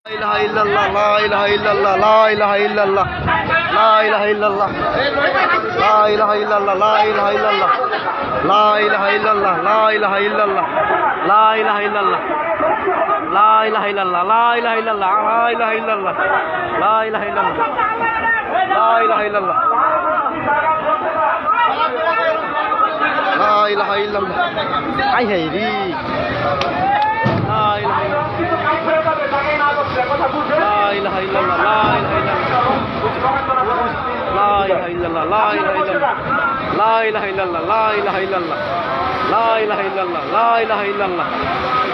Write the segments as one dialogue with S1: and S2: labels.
S1: ilaha illallah, la ilaha illallah, la ilaha illallah, la ilaha illallah, la ilaha illallah, la ilaha illallah, la ilaha illallah, la ilaha illallah, la ilaha illallah, la ilaha illallah, la ilaha illallah, la ilaha illallah, la ilaha illallah, la ilaha illallah, la ilaha illallah. Ai hay đi. La ilaha illallah. La ilaha illallah, la ilaha illallah, la ilaha illallah, la ilaha illallah, la ilaha illallah, la ilaha illallah,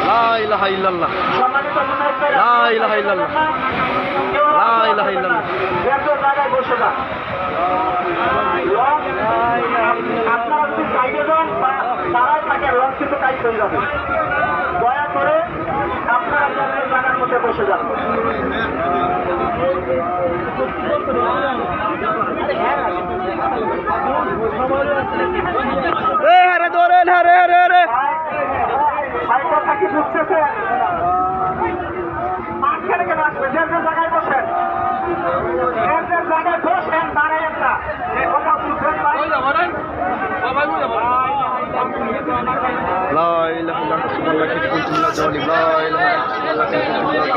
S1: la ilaha illallah, la ilaha illallah, la ilaha illallah, la ilaha illallah,
S2: আপনারা যদি সাইডে যান বা তারাই থাকে launch কিন্তু tight হয়ে যাবে। দয়া করে আপনারা জায়গার মধ্যে বসে যান।
S1: হরে দৌড়েন, হরে হরে হরে।
S2: সাইডটা থাকি বুঝতেছে মাঝখানে কেন আসবে? যে জায়গায় বসেন, যে জায়গায় বসেন দাঁড়ায় একটা কথা বুঝবেন।
S1: لا إله إلا أنت سبحانك إني كنت من الظالمين لا إله إلا أنت سبحانك إني كنت من الظالمين